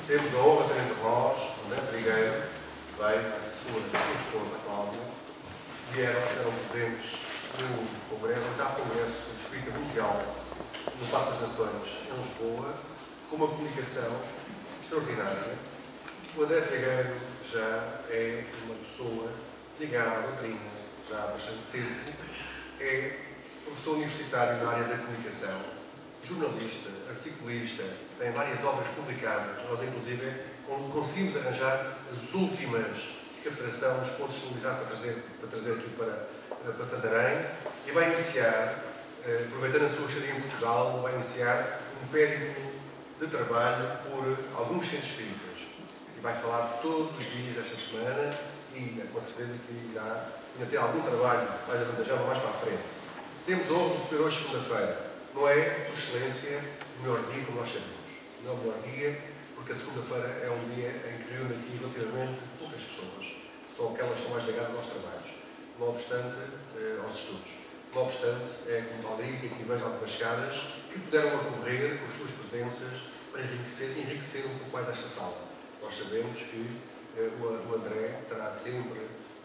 Temos a honra de ter entre nós André Trigueiro, veio com a sua esposa, Cláudia, eram presentes no Congresso, no 8º Congresso Espírita Mundial no Parque das Nações, em Lisboa, com uma comunicação extraordinária. O André Trigueiro já é uma pessoa ligada à doutrina, já há bastante tempo, é professor universitário na área da comunicação, jornalista, articulista, tem várias obras publicadas. Nós, inclusive, conseguimos arranjar as últimas que a Federação nos pôde disponibilizar para trazer aqui para Santarém, e vai iniciar, aproveitando a sua estadia em Portugal, vai iniciar um périplo de trabalho por alguns centros espíritas. E vai falar todos os dias desta semana e, com certeza, que irá ainda ter algum trabalho mais avantajado mais para a frente. Temos a honra de receber hoje, segunda-feira. Não é, por excelência, o melhor dia, como nós sabemos. Não é o melhor dia, porque a segunda-feira é um dia em que reúne aqui relativamente poucas pessoas. Só aquelas que estão mais ligadas aos trabalhos. Não obstante, aos estudos. Não obstante, é como tal dia que aqui vejo algumas caras que puderam ocorrer com as suas presenças para enriquecer um pouco mais esta sala. Nós sabemos que o André terá sempre,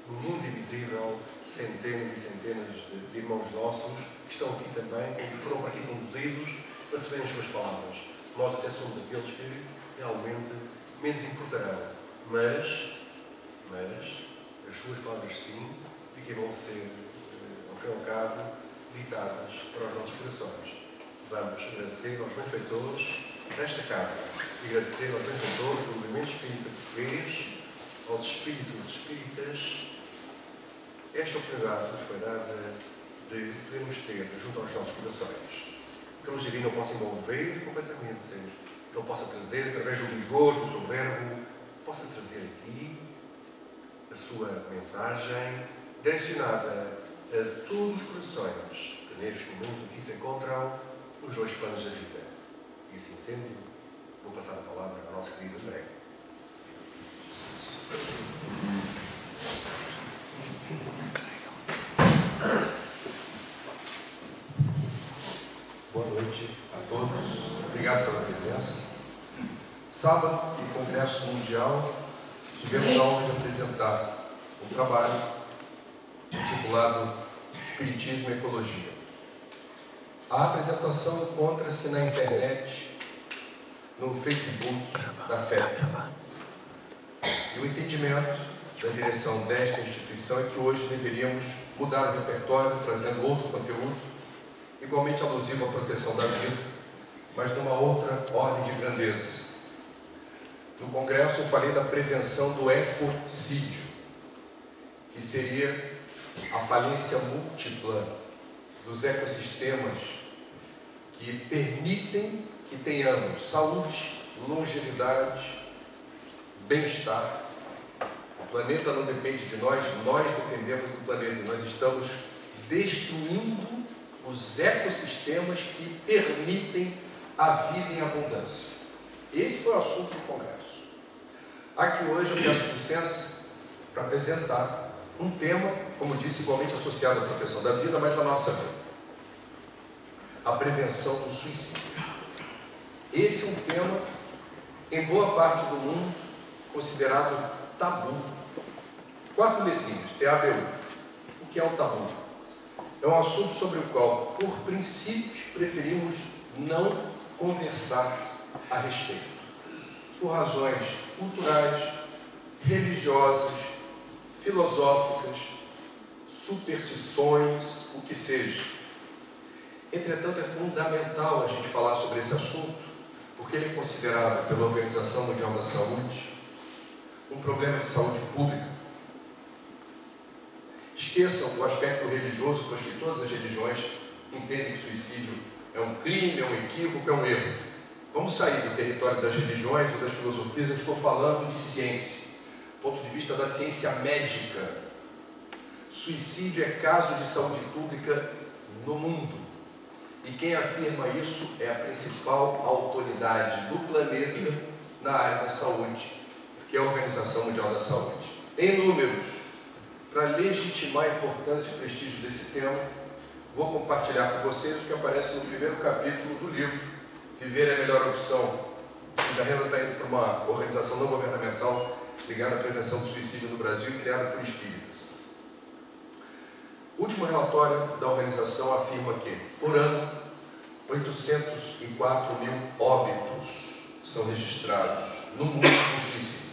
no mundo invisível, centenas e centenas de irmãos nossos que estão aqui também, que foram para aqui conduzidos para receberem as suas palavras. Nós até somos aqueles que realmente menos importarão, mas as suas palavras sim, e que vão ser, ao fim e ao cabo, ditadas para os nossos corações. Vamos agradecer aos benfeitores desta casa, e agradecer aos benfeitores do movimento espírita português, aos espíritos espíritas, esta oportunidade que nos foi dada de podermos ter junto aos nossos corações. Que a luz divina possa envolver completamente, que Ele possa trazer, através do vigor do seu verbo, possa trazer aqui a sua mensagem direcionada a todos os corações que neste momento aqui se encontram nos dois planos da vida. E assim sendo, vou passar a palavra ao nosso querido André. Boa noite a todos. Obrigado pela presença. Sábado, no Congresso Mundial, tivemos a honra de apresentar um trabalho intitulado Espiritismo e Ecologia. A apresentação encontra-se na internet, no Facebook da FEP. E o entendimento da direção desta instituição é que hoje deveríamos mudar o repertório, trazendo outro conteúdo, igualmente alusivo à proteção da vida, mas numa outra ordem de grandeza. No Congresso eu falei da prevenção do ecocídio, que seria a falência múltipla dos ecossistemas que permitem que tenhamos saúde, longevidade, bem-estar. O planeta não depende de nós, nós dependemos do planeta. Nós estamos destruindo os ecossistemas que permitem a vida em abundância. Esse foi o assunto do Congresso. Aqui hoje eu peço licença para apresentar um tema, como disse, igualmente associado à proteção da vida, mas à nossa vida. A prevenção do suicídio. Esse é um tema, em boa parte do mundo, considerado tabu. 4 letrinhas, TABU. O que é o tabu? É um assunto sobre o qual, por princípio, preferimos não conversar a respeito. Por razões culturais, religiosas, filosóficas, superstições, o que seja. Entretanto, é fundamental a gente falar sobre esse assunto, porque ele é considerado pela Organização Mundial da Saúde um problema de saúde pública. Esqueçam o aspecto religioso, porque todas as religiões entendem que o suicídio é um crime, é um equívoco, é um erro. Vamos sair do território das religiões ou das filosofias. Eu estou falando de ciência, do ponto de vista da ciência médica. Suicídio é caso de saúde pública no mundo. E quem afirma isso é a principal autoridade do planeta na área da saúde, que é a Organização Mundial da Saúde. Em números, para legitimar a importância e o prestígio desse tema, vou compartilhar com vocês o que aparece no primeiro capítulo do livro Viver é a Melhor Opção, cuja renda está indo para uma organização não governamental ligada à prevenção do suicídio no Brasil e criada por espíritas. O último relatório da organização afirma que, por ano, 804 mil óbitos são registrados no mundo por suicídio.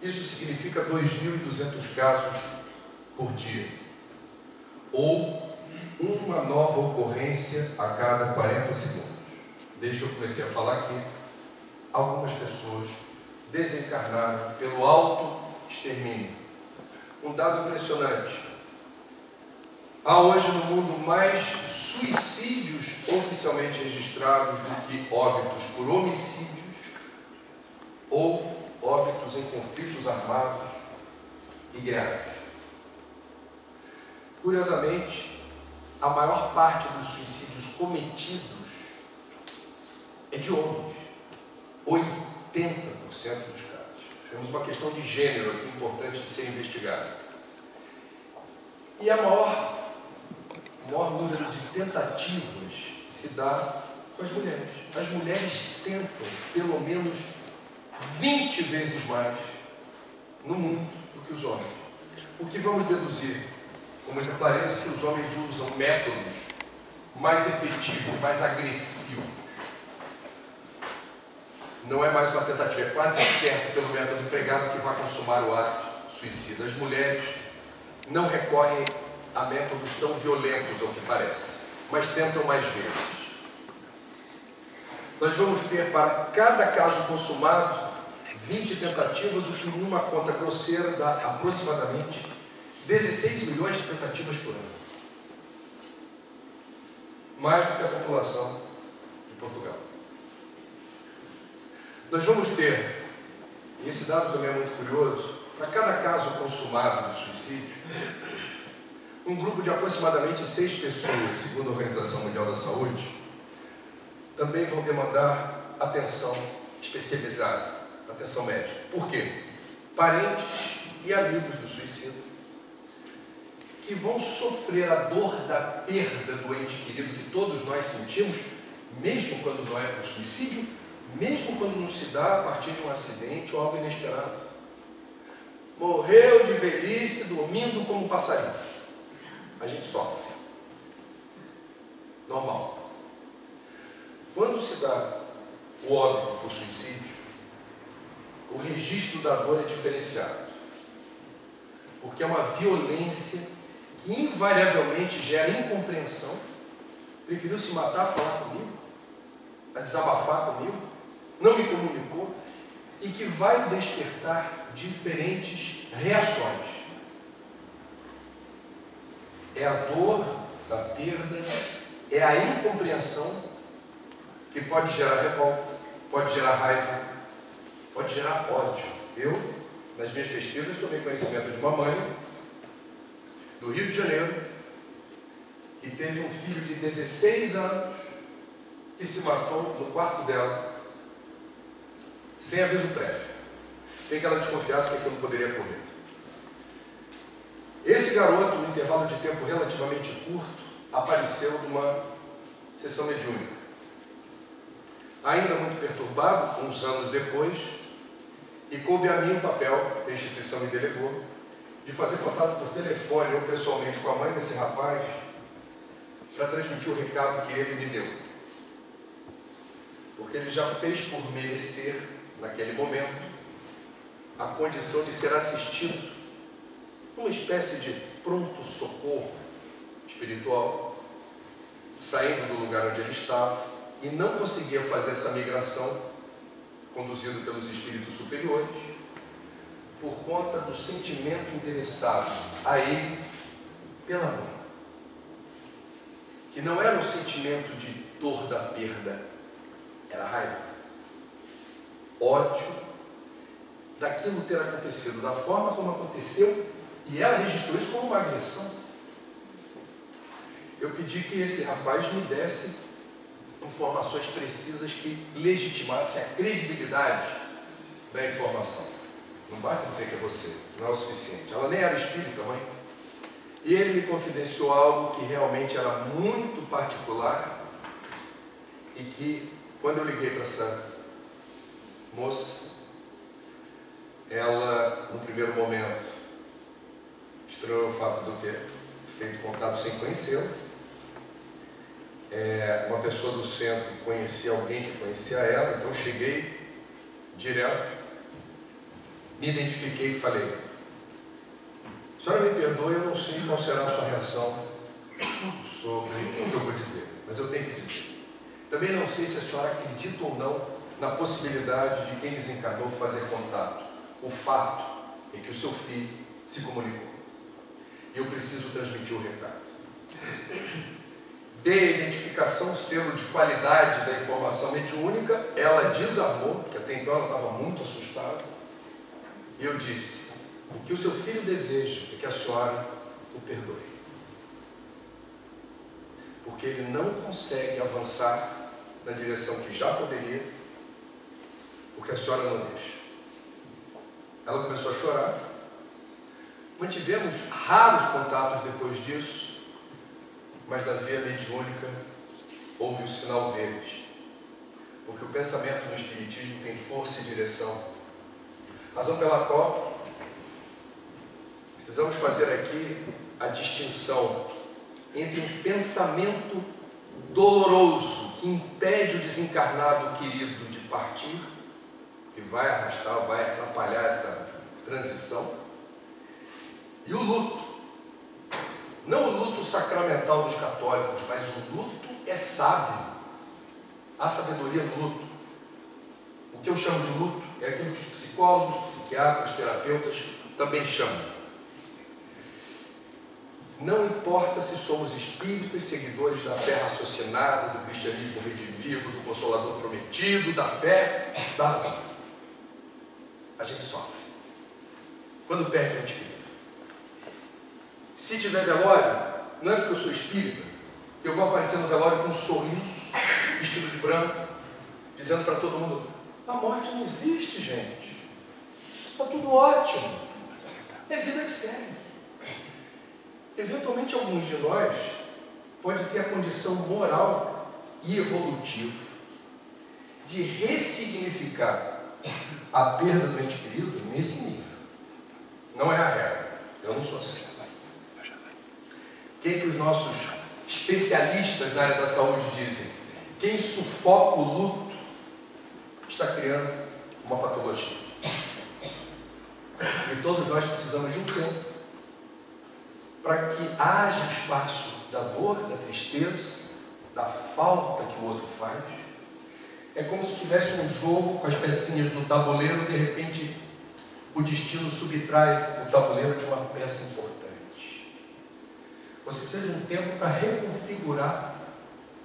Isso significa 2.200 casos por dia, ou uma nova ocorrência a cada 40 segundos. Desde que eu comecei a falar aqui, algumas pessoas desencarnaram pelo auto-extermínio. Um dado impressionante. Há hoje no mundo mais suicídios oficialmente registrados do que óbitos por homicídios ou óbitos em conflitos armados e guerras. Curiosamente, a maior parte dos suicídios cometidos é de homens. 80% dos casos. Temos uma questão de gênero aqui importante de ser investigada. E o maior número de tentativas se dá com as mulheres. As mulheres tentam pelo menos 20 vezes mais no mundo do que os homens. O que vamos deduzir com muita clareza é que os homens usam métodos mais efetivos, mais agressivos. Não é mais uma tentativa, é quase certo pelo método empregado que vai consumar o ato suicida. As mulheres não recorrem a métodos tão violentos, ao que parece, mas tentam mais vezes. Nós vamos ter para cada caso consumado 20 tentativas, o que numa conta grosseira dá aproximadamente 16 milhões de tentativas por ano. Mais do que a população de Portugal. Nós vamos ter, e esse dado também é muito curioso, para cada caso consumado de suicídio, um grupo de aproximadamente 6 pessoas, segundo a Organização Mundial da Saúde, também vão demandar atenção especializada, atenção médica. Por quê? Parentes e amigos do suicida, que vão sofrer a dor da perda do ente querido que todos nós sentimos, mesmo quando não é por suicídio, mesmo quando não se dá a partir de um acidente ou algo inesperado. Morreu de velhice dormindo como um passarinho. A gente sofre. Normal. Quando se dá o óbito por suicídio, o registro da dor é diferenciado. Porque é uma violência que invariavelmente gera incompreensão. Preferiu se matar a falar comigo, a desabafar comigo, não me comunicou, e que vai despertar diferentes reações. É a dor da perda, é a incompreensão que pode gerar revolta, pode gerar raiva, pode gerar ódio. Eu, nas minhas pesquisas, tomei conhecimento de uma mãe do Rio de Janeiro que teve um filho de 16 anos que se matou no quarto dela sem aviso prévio, sem que ela desconfiasse que aquilo poderia ocorrer. Esse garoto, no intervalo de tempo relativamente curto, apareceu numa sessão mediúnica. Ainda muito perturbado, uns anos depois, e coube a mim o papel que a instituição me delegou de fazer contato por telefone ou pessoalmente com a mãe desse rapaz para transmitir o recado que ele me deu. Porque ele já fez por merecer, naquele momento, a condição de ser assistido numa espécie de pronto-socorro espiritual, saindo do lugar onde ele estava, e não conseguia fazer essa migração, conduzido pelos espíritos superiores, por conta do sentimento endereçado a ele pela mãe. Que não era um sentimento de dor da perda, era raiva, ódio daquilo ter acontecido da forma como aconteceu, e ela registrou isso como uma agressão. Eu pedi que esse rapaz me desse informações precisas que legitimassem a credibilidade da informação. Não basta dizer que é você, não é o suficiente. Ela nem era espírita, mãe. E ele me confidenciou algo que realmente era muito particular e que, quando eu liguei para essa moça, ela, no primeiro momento, estranhou o fato de eu ter feito contato sem conhecê-la. Uma pessoa do centro conhecia alguém que conhecia ela, então eu cheguei direto, me identifiquei e falei: a senhora me perdoe, eu não sei qual será a sua reação sobre o que eu vou dizer, mas eu tenho que dizer. Também não sei se a senhora acredita ou não na possibilidade de quem desencarnou fazer contato. O fato é que o seu filho se comunicou. E eu preciso transmitir o recado. Dê a identificação, selo de qualidade da informação mediúnica. Ela desarmou, porque até então ela estava muito assustada. E eu disse: o que o seu filho deseja é que a senhora o perdoe. Porque ele não consegue avançar na direção que já poderia, porque a senhora não deixa. Ela começou a chorar. Mantivemos raros contatos depois disso, mas na via mediúnica houve o sinal verde, porque o pensamento no Espiritismo tem força e direção, razão pela qual precisamos fazer aqui a distinção entre um pensamento doloroso que impede o desencarnado querido de partir, que vai arrastar, vai atrapalhar essa transição, e o luto. Não o luto sacramental dos católicos, mas o luto é sábio. Há sabedoria no luto. O que eu chamo de luto é aquilo que os psicólogos, psiquiatras, terapeutas também chamam. Não importa se somos espíritos, seguidores da fé raciocinada, do cristianismo redivivo, do consolador prometido, da fé, da razão. A gente sofre quando perde um ente querido. Se tiver velório, não é porque eu sou espírita, que eu vou aparecer no velório com um sorriso, vestido de branco, dizendo para todo mundo: a morte não existe, gente. Está tudo ótimo. É vida que segue. Eventualmente, alguns de nós pode ter a condição moral e evolutiva de ressignificar a perda do ente querido nesse nível. Não é a regra. Eu não sou assim. O que os nossos especialistas na área da saúde dizem? Quem sufoca o luto está criando uma patologia. E todos nós precisamos de um tempo para que haja espaço da dor, da tristeza, da falta que o outro faz. É como se tivesse um jogo com as pecinhas no tabuleiro, de repente o destino subtrai o tabuleiro de uma peça importante. Você precisa de um tempo para reconfigurar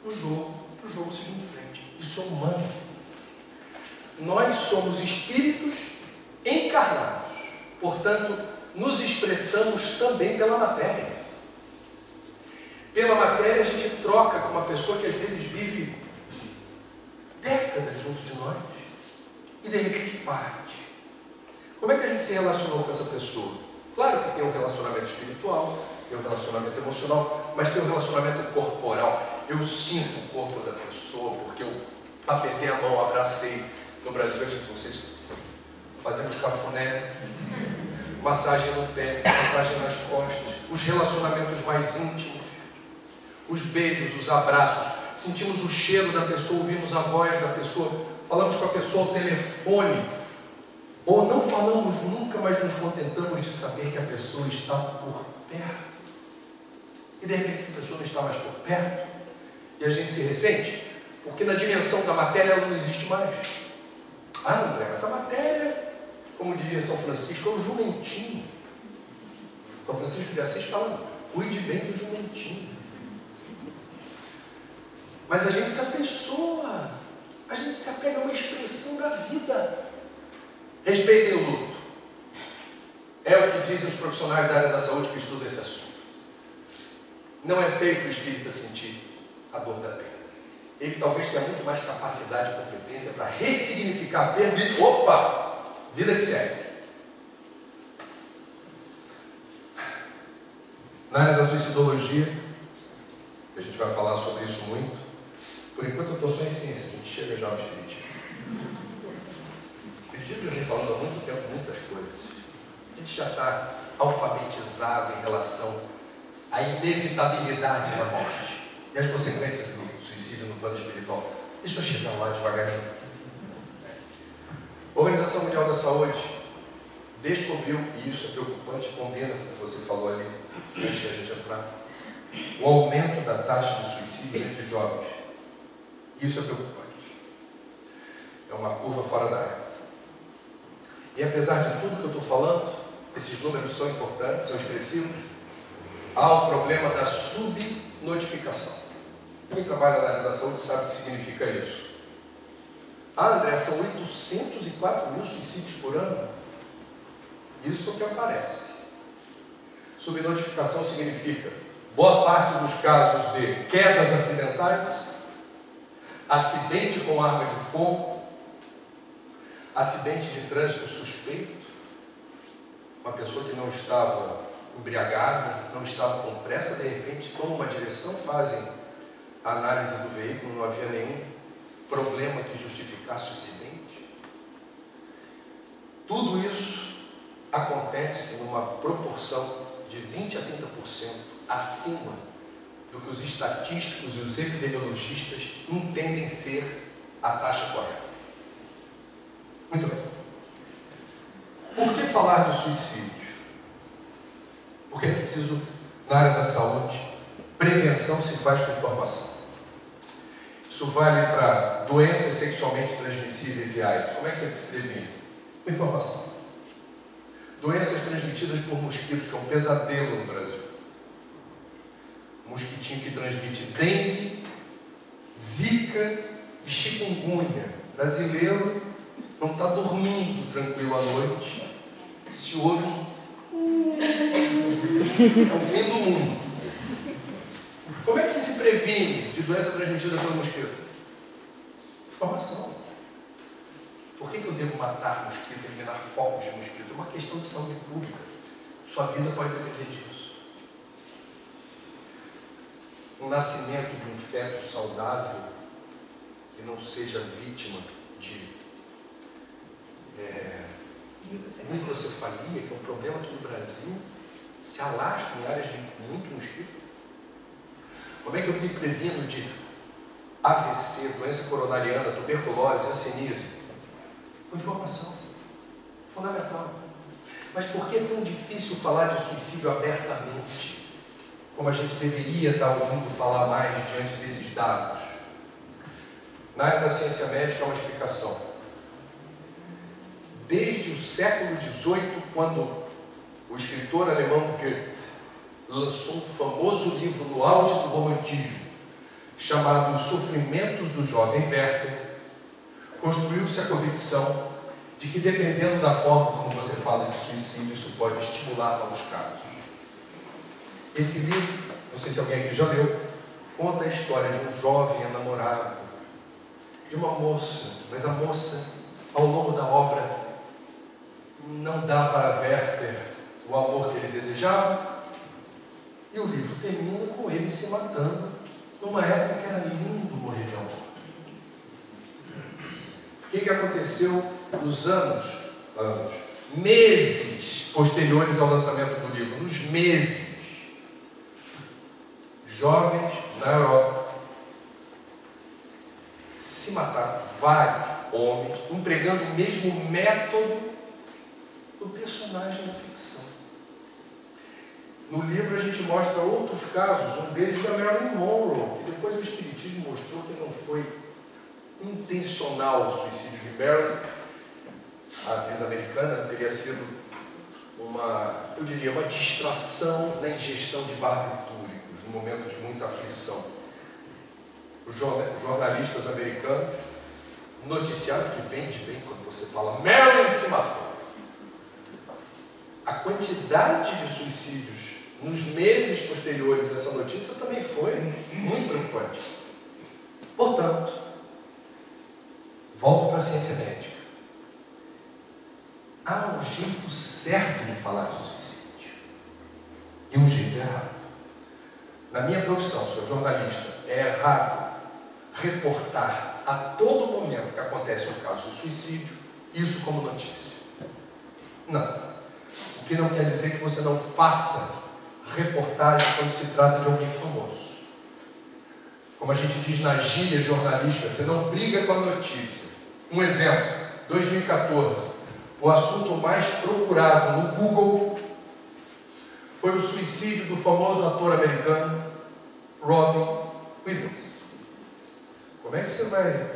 o jogo, para o jogo seguir em frente. Isso é humano. Nós somos espíritos encarnados, portanto, nos expressamos também pela matéria. Pela matéria a gente troca com uma pessoa que às vezes vive décadas junto de nós e de repente parte. Como é que a gente se relacionou com essa pessoa? Claro que tem um relacionamento espiritual, tem um relacionamento emocional, mas tem um relacionamento corporal. Eu sinto o corpo da pessoa porque eu apertei a mão, abracei. No Brasil, a gente, vocês fazemos cafuné, massagem no pé, massagem nas costas, os relacionamentos mais íntimos, os beijos, os abraços, sentimos o cheiro da pessoa, ouvimos a voz da pessoa, falamos com a pessoa ao telefone, ou não falamos nunca, mas nos contentamos de saber que a pessoa está por perto. E de repente essa pessoa não está mais por perto, e a gente se ressente, porque na dimensão da matéria ela não existe mais. Ah, André, essa matéria, como diria São Francisco, é um jumentinho. São Francisco de Assis fala: cuide bem do jumentinho. Mas a gente se afeiçoa, a gente se apega a uma expressão da vida. Respeitem o luto. É o que dizem os profissionais da área da saúde que estudam esse assunto. Não é feito o espírita sentir a dor da perda. Ele talvez tenha muito mais capacidade e competência para ressignificar a perda e, opa, vida que segue. Na área da suicidologia, a gente vai falar sobre isso muito. Por enquanto eu estou só em ciência, a gente chega já ao espiritismo. Espiritismo já vem falando há muito tempo muitas coisas. A gente já está alfabetizado em relação à inevitabilidade da morte e as consequências do suicídio no plano espiritual. Deixa eu chegar lá devagarinho. A Organização Mundial da Saúde descobriu, e isso é preocupante, combina com o que você falou ali, antes de a gente entrar, o aumento da taxa de suicídio entre jovens. Isso é preocupante. É uma curva fora da área. E apesar de tudo que eu estou falando, esses números são importantes, são expressivos, há o problema da subnotificação. Quem trabalha na área da saúde sabe o que significa isso. Ah, André, são 804 mil suicídios por ano? Isso é o que aparece. Subnotificação significa boa parte dos casos de quedas acidentais, acidente com arma de fogo, acidente de trânsito suspeito, uma pessoa que não estava embriagada, não estava com pressa, de repente toma uma direção, fazem a análise do veículo, não havia nenhum problema que justificasse o acidente. Tudo isso acontece numa proporção de 20 a 30% acima do que os estatísticos e os epidemiologistas entendem ser a taxa correta. Muito bem. Por que falar de suicídio? Porque é preciso, na área da saúde, prevenção se faz com informação. Isso vale para doenças sexualmente transmissíveis e AIDS. Como é que você se previne? Com informação. Doenças transmitidas por mosquitos, que é um pesadelo no Brasil. Mosquitinho que transmite dengue, zika e chikungunya. Brasileiro não está dormindo tranquilo à noite se ouve é o fim do mundo. Como é que você se previne de doença transmitida pelo mosquito? Informação. Por que eu devo matar mosquito, eliminar focos de mosquito? É uma questão de saúde pública. Sua vida pode depender disso. O nascimento de um feto saudável que não seja vítima de microcefalia, que é um problema aqui no Brasil, se alastra em áreas de muito mosquito. Como é que eu me previno de AVC, doença coronariana, tuberculose, hanseníase? Com informação. Fundamental. Mas por que é tão difícil falar de suicídio abertamente? Como a gente deveria estar ouvindo falar mais diante desses dados? Na área da ciência médica há uma explicação. Desde o século XVIII, quando o escritor alemão Goethe lançou um famoso livro no auge do romantismo, chamado Os Sofrimentos do Jovem Werther, construiu-se a convicção de que, dependendo da forma como você fala de suicídio, isso pode estimular novos casos. Esse livro, não sei se alguém aqui já leu, conta a história de um jovem enamorado de uma moça, mas a moça, ao longo da obra, não dá para Werther o amor que ele desejava, e o livro termina com ele se matando, numa época que era lindo morrer de amor. O que aconteceu nos meses posteriores ao lançamento do livro? Nos meses, jovens na Europa se mataram, vários homens, empregando o mesmo método do personagem da ficção. No livro a gente mostra outros casos, um deles da Marilyn Monroe, que depois o Espiritismo mostrou que não foi intencional o suicídio de Marilyn. A atriz americana teria sido eu diria, uma distração na ingestão de barbitúricos, num momento de muita aflição. Os jornalistas americanos, noticiário que vende bem quando você fala Marilyn se matou. A quantidade de suicídios nos meses posteriores a essa notícia também foi muito preocupante. Portanto, volto para a ciência médica. Há um jeito certo de falar de suicídio e um jeito errado. Na minha profissão, sou jornalista, é errado reportar a todo momento que acontece um caso de suicídio isso como notícia. Não. O que não quer dizer que você não faça reportagem quando se trata de alguém famoso. Como a gente diz na gíria jornalística, você não briga com a notícia. Um exemplo, 2014, o assunto mais procurado no Google foi o suicídio do famoso ator americano Robin Williams. Como é que você vai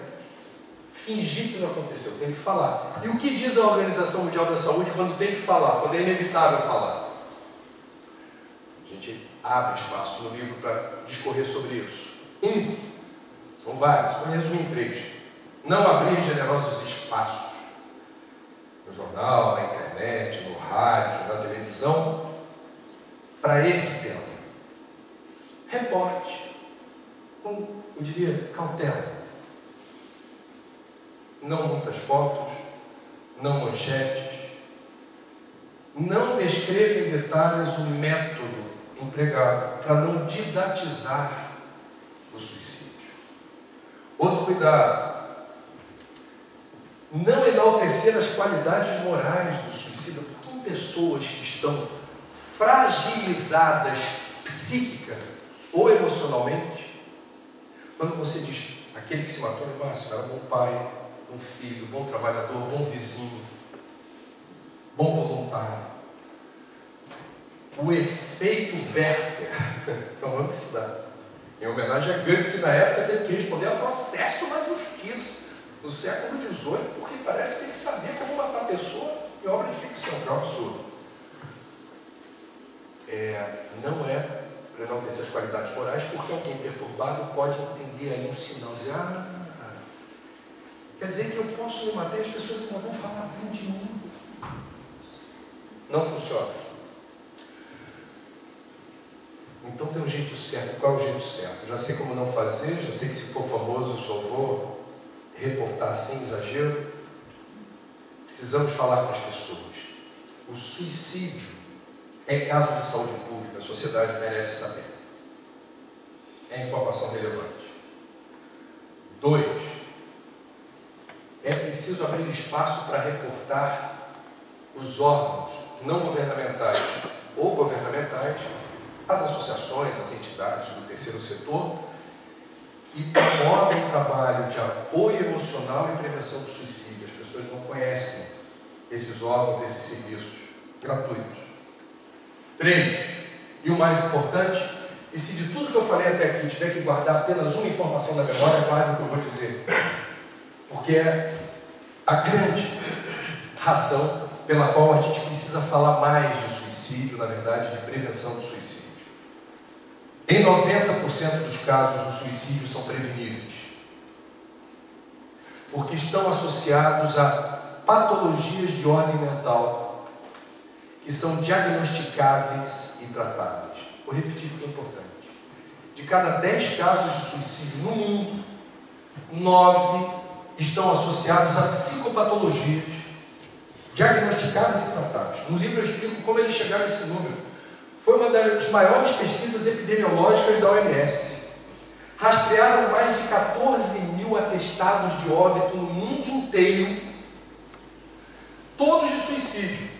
fingir que não aconteceu? Tem que falar. E o que diz a Organização Mundial da Saúde quando tem que falar, quando é inevitável falar? A gente abre espaço no livro para discorrer sobre isso. São vários, vou resumir em 3. Não abrir generosos espaços no jornal, na internet, no rádio, na televisão, para esse tema. Reporte, com, eu diria, cautela. Não muitas fotos, não manchetes, não descreva em detalhes o método empregado para não didatizar o suicídio. Outro cuidado, não enaltecer as qualidades morais do suicida, porque tem pessoas que estão fragilizadas psíquica ou emocionalmente. Quando você diz, aquele que se matou, era bom pai, bom filho, bom trabalhador, bom vizinho, bom voluntário. O efeito Werther, é o nome que se dá, em homenagem a Goethe, que na época teve que responder a processo na justiça do século XVIII, porque parece que ele sabia como matar a pessoa em obra de ficção, que é um absurdo. Não é para enaltecer as qualidades morais, porque alguém perturbado pode entender aí um sinal de quer dizer que eu posso me matar e as pessoas ainda vão falar bem de mim. Não funciona. Então tem um jeito certo. Qual é o jeito certo? Já sei como não fazer, já sei que se for famoso eu só vou reportar sem exagero. Precisamos falar com as pessoas. O suicídio é caso de saúde pública, a sociedade merece saber. É informação relevante. 2. É preciso abrir espaço para reportar os órgãos não governamentais ou governamentais, as associações, as entidades do terceiro setor, que promovem um trabalho de apoio emocional e prevenção do suicídio. As pessoas não conhecem esses órgãos, esses serviços gratuitos. 3. E o mais importante, e se de tudo que eu falei até aqui tiver que guardar apenas uma informação da memória, guarde o que eu vou dizer. Porque é a grande razão pela qual a gente precisa falar mais de suicídio, na verdade, de prevenção do suicídio. Em 90% dos casos, os suicídios são preveníveis, porque estão associados a patologias de ordem mental que são diagnosticáveis e tratáveis. Vou repetir porque é importante. De cada 10 casos de suicídio no mundo, 9 estão associados a psicopatologias diagnosticáveis e tratáveis. No livro eu explico como eles chegaram a esse número. Foi uma das maiores pesquisas epidemiológicas da OMS. Rastrearam mais de 14 mil atestados de óbito no mundo inteiro, todos de suicídio.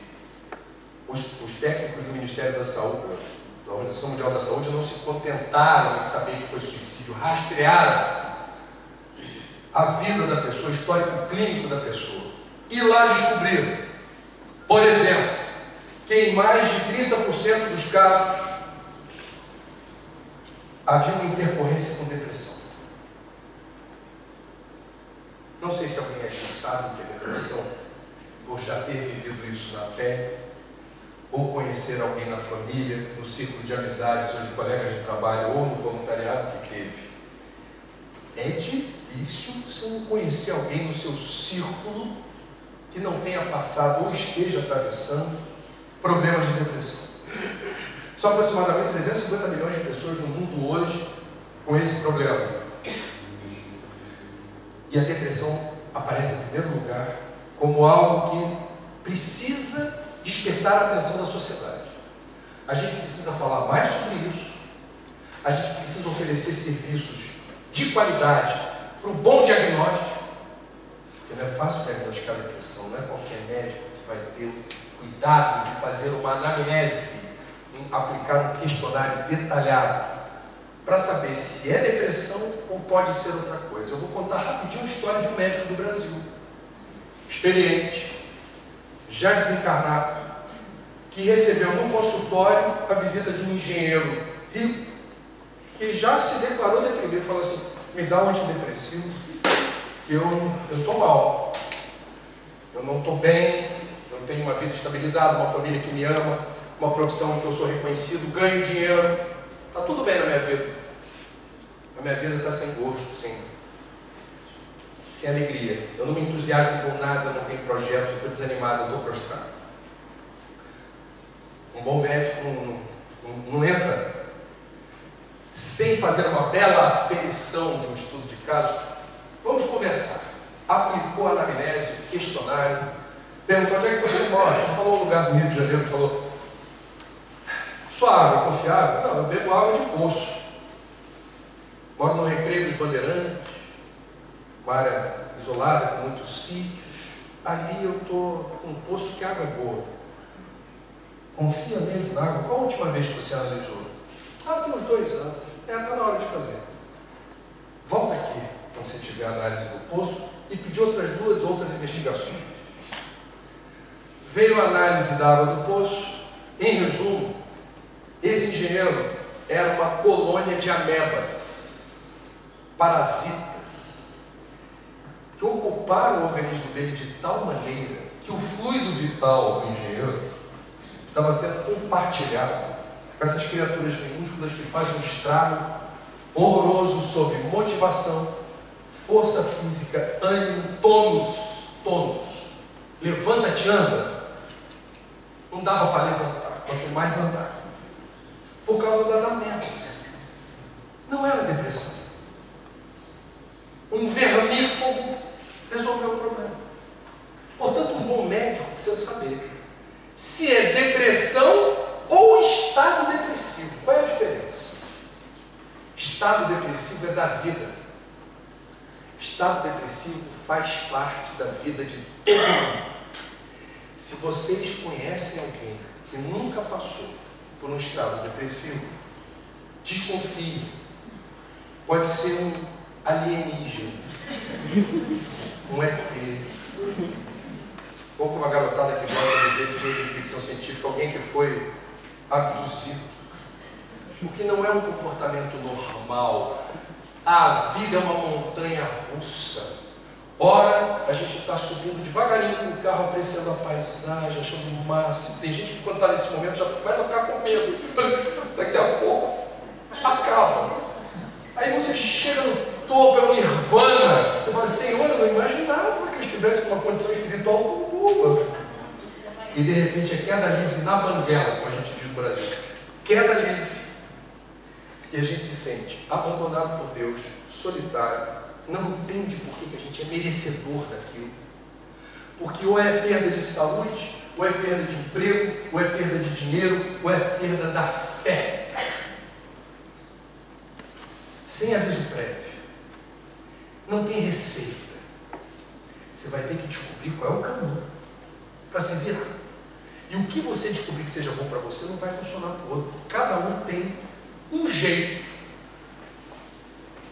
Os técnicos do Ministério da Saúde, da Organização Mundial da Saúde, não se contentaram em saber que foi suicídio, rastrearam a vida da pessoa, o histórico clínico da pessoa. E lá descobriram, por exemplo, que em mais de 30% dos casos havia uma intercorrência com depressão. Não sei se alguém aqui sabe o que é depressão, por já ter vivido isso na pele, ou conhecer alguém na família, no círculo de amizades, ou de colegas de trabalho, ou no voluntariado que teve. É difícil você não conhecer alguém no seu círculo que não tenha passado ou esteja atravessando problemas de depressão. São aproximadamente 350 milhões de pessoas no mundo hoje com esse problema. E a depressão aparece em primeiro lugar como algo que precisa despertar a atenção da sociedade. A gente precisa falar mais sobre isso. A gente precisa oferecer serviços de qualidade para o bom diagnóstico, Porque não é fácil diagnosticar depressão, não é qualquer médico que vai ter o cuidado de fazer uma anamnese, aplicar um questionário detalhado, para saber se é depressão ou pode ser outra coisa. Eu vou contar rapidinho a história de um médico do Brasil, experiente, já desencarnado, que recebeu no consultório a visita de um engenheiro rico, que já se declarou deprimido, falou assim: me dá um antidepressivo, que eu estou mal, eu não estou bem, eu tenho uma vida estabilizada, uma família que me ama, uma profissão que eu sou reconhecido, ganho dinheiro, está tudo bem na minha vida. A minha vida está sem gosto, sem alegria. Eu não me entusiasmo por nada, eu não tenho projetos, eu estou desanimado, eu estou prostrado. Um bom médico não entra sem fazer uma bela aferição no estudo de caso. Vamos conversar. Aplicou a anamnese, questionário, perguntou: onde é que você mora? Ele falou um lugar do Rio de Janeiro, falou: sua água é confiável? Não, eu bebo água de poço. Moro no Recreio dos Bandeirantes, uma área isolada, com muitos sítios. Ali eu estou com um poço que a água é boa. Confia mesmo na água? Qual a última vez que você analisou? Tem uns 2 anos. Está na hora de fazer. Volta aqui, quando você tiver a análise do poço, e pedir outras investigações. Veio a análise da água do poço. Em resumo, esse engenheiro era uma colônia de amebas, parasitas, que ocuparam o organismo dele de tal maneira que o fluido vital do engenheiro estava sendo compartilhado com essas criaturas minúsculas que fazem um estrago horroroso sobre motivação, força física, ânimo, tônus. Levanta-te, anda. Não dava para levantar, quanto mais andar. Por causa das amebas. Não era depressão. Um vermífugo resolveu o problema. Portanto, um bom médico precisa saber se é depressão ou estado depressivo. Qual é a diferença? Estado depressivo é da vida. Estado depressivo faz parte da vida de todo mundo. Se vocês conhecem alguém que nunca passou por um estado depressivo, desconfie. Pode ser um alienígena, um ET, ou com uma garotada que gosta de ver filme de ficção científica, alguém que foi abduzido. Porque não é um comportamento normal. A vida é uma montanha russa. Ora, a gente está subindo devagarinho com o carro, apreciando a paisagem, achando o máximo. Tem gente que quando está nesse momento já começa a ficar com medo. Daqui a pouco acaba. Aí você chega no topo, é o nirvana. Você fala: Senhor, eu não imaginava que eu estivesse numa condição espiritual tão boa. E de repente é queda livre na banguela, como a gente diz no Brasil. Queda livre. E a gente se sente abandonado por Deus, solitário, não entende por que a gente é merecedor daquilo. Porque ou é perda de saúde, ou é perda de emprego, ou é perda de dinheiro, ou é perda da fé. Sem aviso prévio. Não tem receita. Você vai ter que descobrir qual é o caminho para se virar. E o que você descobrir que seja bom para você não vai funcionar para o outro. Cada um tem um jeito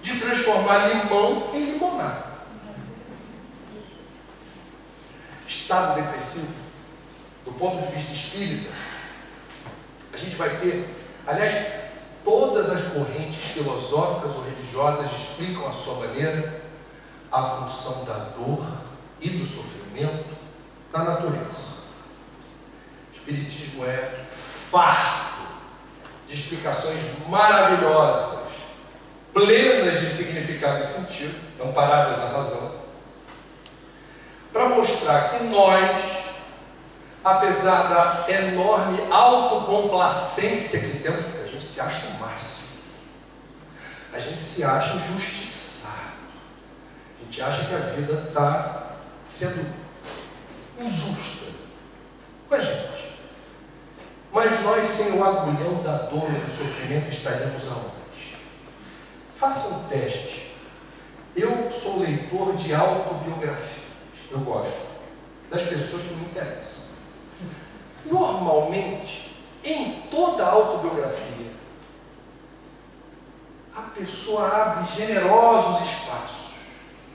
de transformar limão em limonada. Estado depressivo, do ponto de vista espírita, a gente vai ter, aliás, todas as correntes filosóficas ou religiosas explicam à sua maneira a função da dor e do sofrimento na natureza. O Espiritismo é farto de explicações maravilhosas, plenas de significado e sentido, amparadas na razão, para mostrar que nós, apesar da enorme autocomplacência que temos, porque a gente se acha o máximo, a gente se acha injustiçado, a gente acha que a vida está sendo injusta com a gente. Mas nós, sem o agulhão da dor e do sofrimento, estaríamos aonde? Faça um teste. Eu sou leitor de autobiografia. eu gosto das pessoas que me interessam. Normalmente, em toda a autobiografia, a pessoa abre generosos espaços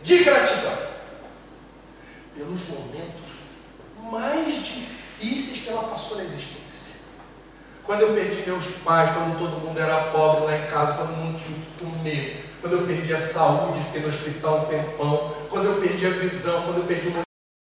de gratidão pelos momentos mais difíceis que ela passou na existência. Quando eu perdi meus pais, quando todo mundo era pobre lá em casa, quando não tinha o que comer, quando eu perdi a saúde, fiquei no hospital um tempão, quando eu perdi a visão, quando eu perdi o meu